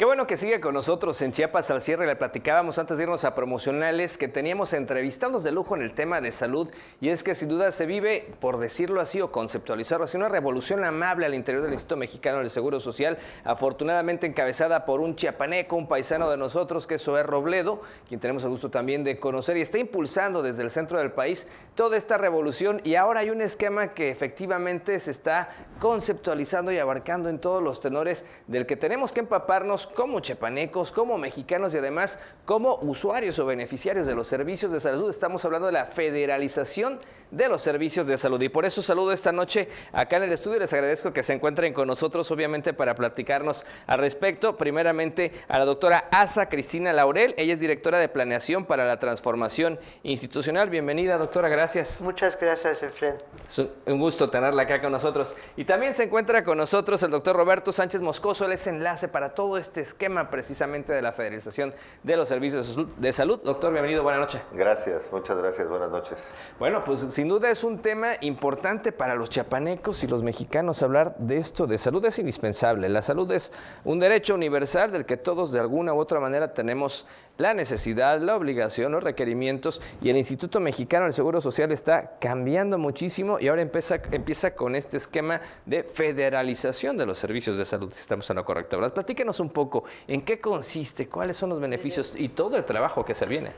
Qué bueno que sigue con nosotros en Chiapas al cierre. Le platicábamos antes de irnos a promocionales que teníamos entrevistados de lujo en el tema de salud, y es que sin duda se vive, por decirlo así o conceptualizarlo así, una revolución amable al interior del Instituto Mexicano del Seguro Social, afortunadamente encabezada por un chiapaneco, un paisano de nosotros, que es Zoé Robledo, quien tenemos el gusto también de conocer, y está impulsando desde el centro del país toda esta revolución. Y ahora hay un esquema que efectivamente se está conceptualizando y abarcando en todos los tenores, del que tenemos que empaparnos como chiapanecos, como mexicanos y además como usuarios o beneficiarios de los servicios de salud. Estamos hablando de la federalización de los servicios de salud, y por eso saludo esta noche acá en el estudio. Les agradezco que se encuentren con nosotros, obviamente, para platicarnos al respecto. Primeramente a la doctora Asa Cristina Laurel, ella es directora de Planeación para la Transformación Institucional. Bienvenida, doctora, gracias. Muchas gracias, Efraín. Es un gusto tenerla acá con nosotros. Y también se encuentra con nosotros el doctor Roberto Sánchez Moscoso, él es enlace para todo este esquema precisamente de la federalización de los servicios de salud. Doctor, bienvenido, buenas noches. Gracias, muchas gracias, buenas noches. Bueno, pues sin duda es un tema importante para los chiapanecos y los mexicanos. Hablar de esto de salud es indispensable. La salud es un derecho universal del que todos de alguna u otra manera tenemos la necesidad, la obligación, los requerimientos, y el Instituto Mexicano del Seguro Social está cambiando muchísimo y ahora empieza con este esquema de federalización de los servicios de salud, si estamos en lo correcto, ¿verdad? Platíquenos un poco en qué consiste, cuáles son los beneficios y todo el trabajo que se viene.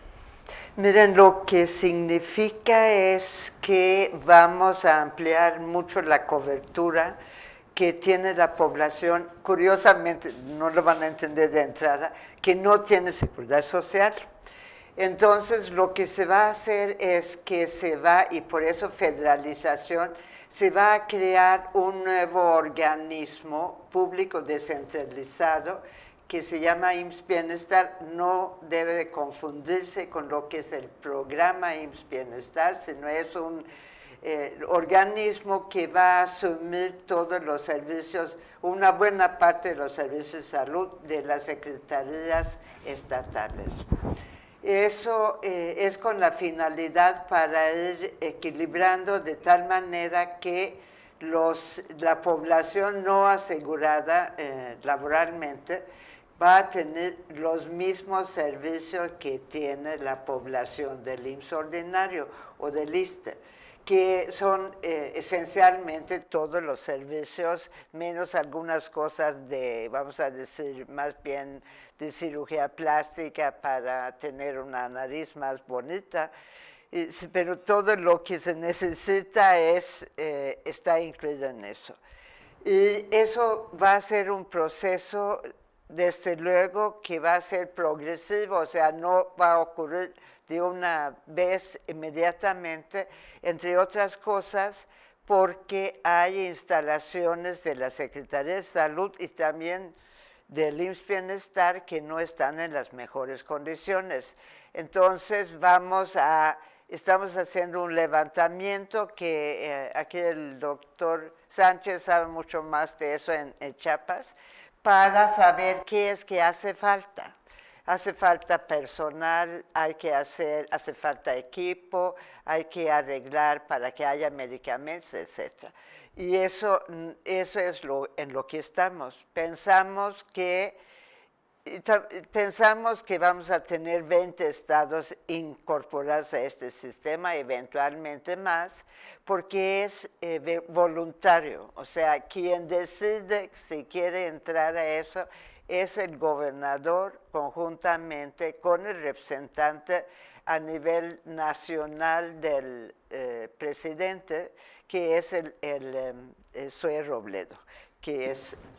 Miren, lo que significa es que vamos a ampliar mucho la cobertura que tiene la población. Curiosamente, no lo van a entender de entrada, que no tiene seguridad social. Entonces, lo que se va a hacer es que se va, y por eso federalización, se va a crear un nuevo organismo público descentralizado que se llama IMSS Bienestar. No debe de confundirse con lo que es el programa IMSS Bienestar, sino es un organismo que va a asumir todos los servicios, una buena parte de los servicios de salud de las secretarías estatales. Eso es con la finalidad para ir equilibrando de tal manera que la población no asegurada laboralmente va a tener los mismos servicios que tiene la población del IMSS ordinario o del ISSSTE, que son esencialmente todos los servicios, menos algunas cosas de, vamos a decir, más bien de cirugía plástica para tener una nariz más bonita, pero todo lo que se necesita está incluido en eso. Y eso va a ser un proceso, desde luego, que va a ser progresivo, o sea, no va a ocurrir de una vez inmediatamente, entre otras cosas, porque hay instalaciones de la Secretaría de Salud y también del IMSS Bienestar que no están en las mejores condiciones. Entonces estamos haciendo un levantamiento que aquí el doctor Sánchez sabe mucho más de eso en Chiapas, para saber qué es que hace falta. Hace falta personal, hace falta equipo, hay que arreglar para que haya medicamentos, etc. Y eso es en lo que estamos. Pensamos que vamos a tener 20 estados incorporados a este sistema, eventualmente más, porque es voluntario. O sea, quien decide si quiere entrar a eso es el gobernador, conjuntamente con el representante a nivel nacional del presidente, que es el Zoé Robledo.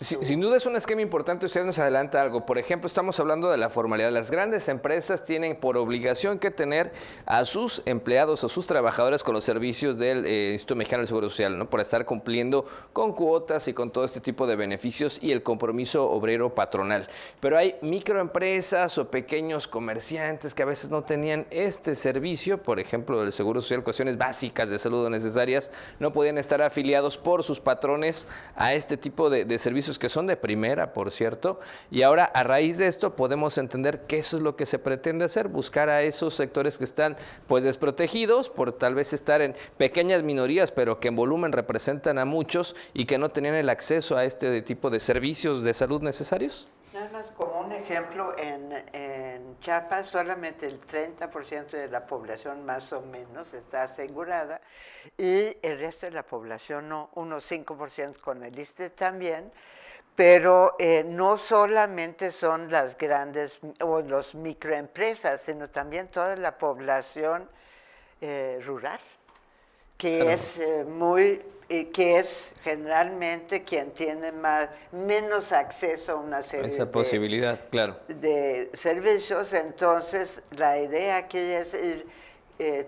Sin duda es un esquema importante. Usted nos adelanta algo. Por ejemplo, estamos hablando de la formalidad. Las grandes empresas tienen por obligación que tener a sus empleados o sus trabajadores con los servicios del Instituto Mexicano del Seguro Social, ¿no? Por estar cumpliendo con cuotas y con todo este tipo de beneficios y el compromiso obrero patronal. Pero hay microempresas o pequeños comerciantes que a veces no tenían este servicio, por ejemplo, del Seguro Social, cuestiones básicas de salud necesarias, no podían estar afiliados por sus patrones a este tipo de servicios que son de primera, por cierto, y ahora a raíz de esto podemos entender que eso es lo que se pretende hacer, buscar a esos sectores que están pues desprotegidos por tal vez estar en pequeñas minorías, pero que en volumen representan a muchos y que no tenían el acceso a este tipo de servicios de salud necesarios. Nada más como un ejemplo, en Chiapas solamente el 30% de la población más o menos está asegurada y el resto de la población no, unos 5% con el ISSSTE también, pero no solamente son las grandes o los microempresas, sino también toda la población rural, que es que es generalmente quien tiene menos acceso a una serie Esa posibilidad, claro. de servicios. Entonces la idea aquí es ir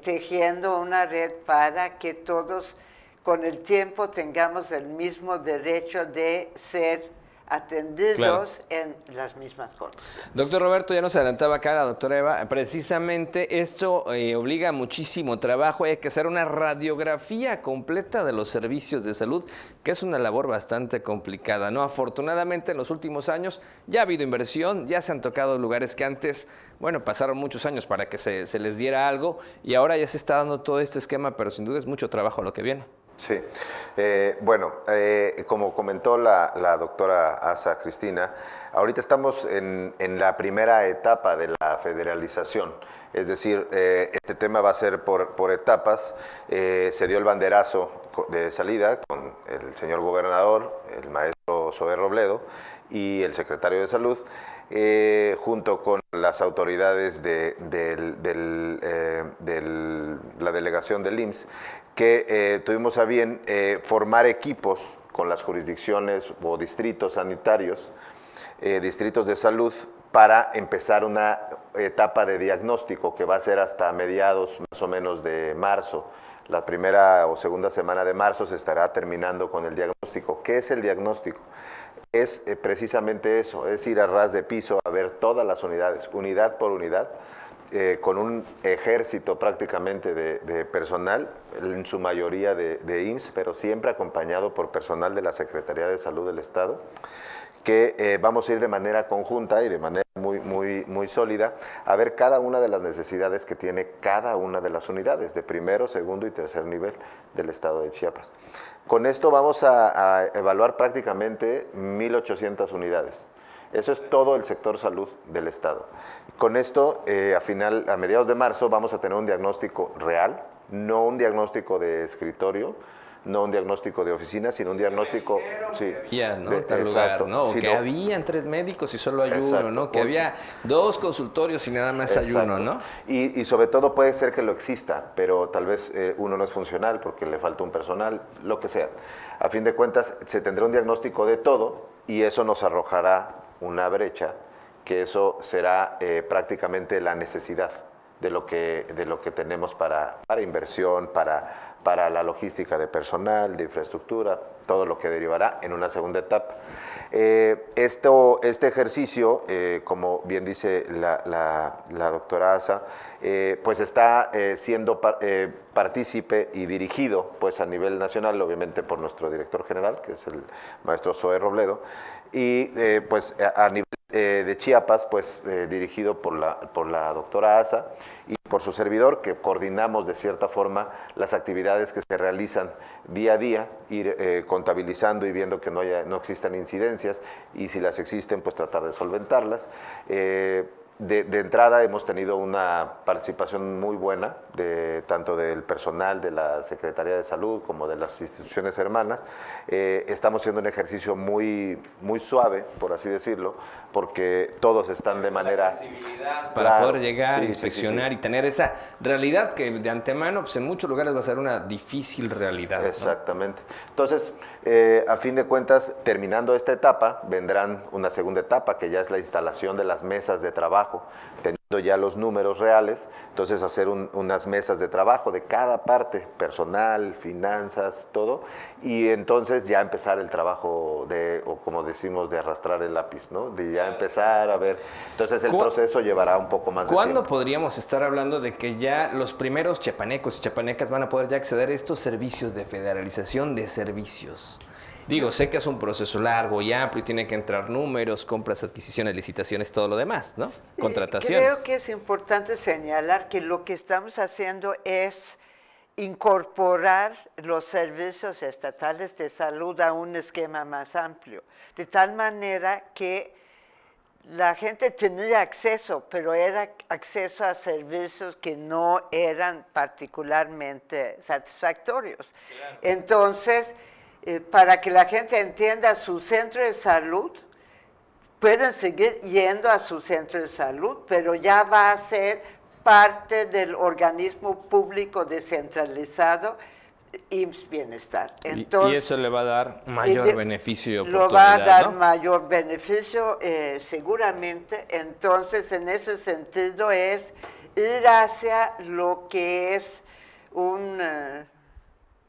tejiendo una red para que todos con el tiempo tengamos el mismo derecho de ser atendidos en las mismas condiciones. Doctor Roberto, ya nos adelantaba acá la doctora Eva, precisamente esto obliga a muchísimo trabajo, hay que hacer una radiografía completa de los servicios de salud, que es una labor bastante complicada, ¿no? Afortunadamente en los últimos años ya ha habido inversión, ya se han tocado lugares que antes, bueno, pasaron muchos años para que se les diera algo y ahora ya se está dando todo este esquema, pero sin duda es mucho trabajo lo que viene. Sí, como comentó la doctora Asa Cristina, ahorita estamos en la primera etapa de la federalización, es decir, este tema va a ser por etapas. Se dio el banderazo de salida con el señor gobernador, el maestro Zoé Robledo y el secretario de Salud, junto con las autoridades de la delegación del IMSS, que tuvimos a bien formar equipos con las jurisdicciones o distritos sanitarios, distritos de salud, para empezar una etapa de diagnóstico que va a ser hasta mediados más o menos de marzo. La primera o segunda semana de marzo se estará terminando con el diagnóstico. ¿Qué es el diagnóstico? Es precisamente eso, es ir a ras de piso a ver todas las unidades, unidad por unidad, con un ejército prácticamente de personal, en su mayoría de IMSS, pero siempre acompañado por personal de la Secretaría de Salud del Estado, que vamos a ir de manera conjunta y de manera muy sólida a ver cada una de las necesidades que tiene cada una de las unidades de primero, segundo y tercer nivel del Estado de Chiapas. Con esto vamos a evaluar prácticamente 1,800 unidades. Eso es todo el sector salud del Estado. Con esto, a mediados de marzo, vamos a tener un diagnóstico real, no un diagnóstico de escritorio, no un diagnóstico de oficina, sino un diagnóstico... Sí, había, ¿no? Tal lugar, ¿no? O que habían 3 médicos y solo hay uno, ¿no? Que había 2 consultorios y nada más hay uno, ¿no? Y sobre todo puede ser que lo exista, pero tal vez uno no es funcional porque le falta un personal, lo que sea. A fin de cuentas, se tendrá un diagnóstico de todo y eso nos arrojará una brecha, que eso será prácticamente la necesidad de lo que tenemos para inversión, para la logística de personal, de infraestructura, todo lo que derivará en una segunda etapa. Este ejercicio, como bien dice la doctora Asa, pues está siendo partícipe y dirigido pues a nivel nacional, obviamente por nuestro director general, que es el maestro Zoé Robledo, y pues a nivel de Chiapas, pues dirigido por la doctora Asa y por su servidor, que coordinamos de cierta forma las actividades que se realizan día a día, ir contabilizando y viendo que no existan incidencias y si las existen, pues tratar de solventarlas. De entrada hemos tenido una participación muy buena, tanto del personal de la Secretaría de Salud como de las instituciones hermanas. Estamos haciendo un ejercicio muy suave, por así decirlo, porque todos están de manera... accesibilidad para poder llegar, inspeccionar y tener esa realidad que de antemano pues en muchos lugares va a ser una difícil realidad, ¿no? Exactamente. Entonces, a fin de cuentas, terminando esta etapa, vendrán una segunda etapa, que ya es la instalación de las mesas de trabajo, teniendo ya los números reales, entonces hacer unas mesas de trabajo de cada parte, personal, finanzas, todo, y entonces ya empezar el trabajo o como decimos, de arrastrar el lápiz, ¿no? De ya empezar a ver, entonces el proceso llevará un poco más de tiempo. ¿Cuándo podríamos estar hablando de que ya los primeros chiapanecos y chiapanecas van a poder ya acceder a estos servicios de federalización de servicios? Digo, sé que es un proceso largo y amplio y tiene que entrar números, compras, adquisiciones, licitaciones, todo lo demás, ¿no? Contrataciones. Creo que es importante señalar que lo que estamos haciendo es incorporar los servicios estatales de salud a un esquema más amplio, de tal manera que la gente tenía acceso, pero era acceso a servicios que no eran particularmente satisfactorios. Claro. Entonces, para que la gente entienda, su centro de salud, pueden seguir yendo a su centro de salud, pero ya va a ser parte del organismo público descentralizado, IMSS Bienestar. Entonces, y eso le va a dar mayor beneficio y oportunidad, lo va a dar, ¿no? mayor beneficio, seguramente. Entonces, en ese sentido es ir hacia lo que es un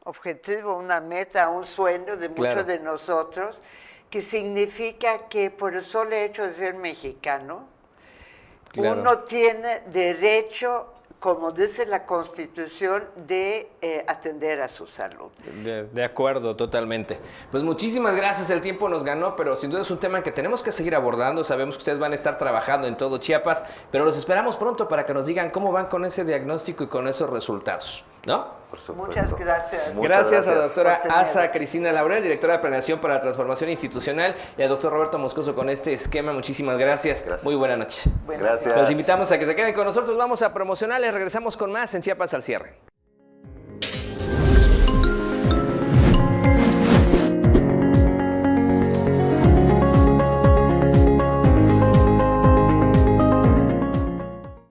objetivo, una meta, un sueño de muchos de nosotros, que significa que por el solo hecho de ser mexicano, uno tiene derecho, como dice la Constitución, de atender a su salud. De acuerdo, totalmente. Pues muchísimas gracias, el tiempo nos ganó, pero sin duda es un tema que tenemos que seguir abordando. Sabemos que ustedes van a estar trabajando en todo Chiapas, pero los esperamos pronto para que nos digan cómo van con ese diagnóstico y con esos resultados, ¿no? Por supuesto. Muchas gracias. Gracias a la doctora Asa Cristina Laurel, directora de Planeación para la Transformación Institucional, y al doctor Roberto Moscoso con este esquema. Muchísimas gracias. Muy buena noche. Gracias. Los invitamos a que se queden con nosotros. Vamos a promocionarles. Regresamos con más en Chiapas al cierre.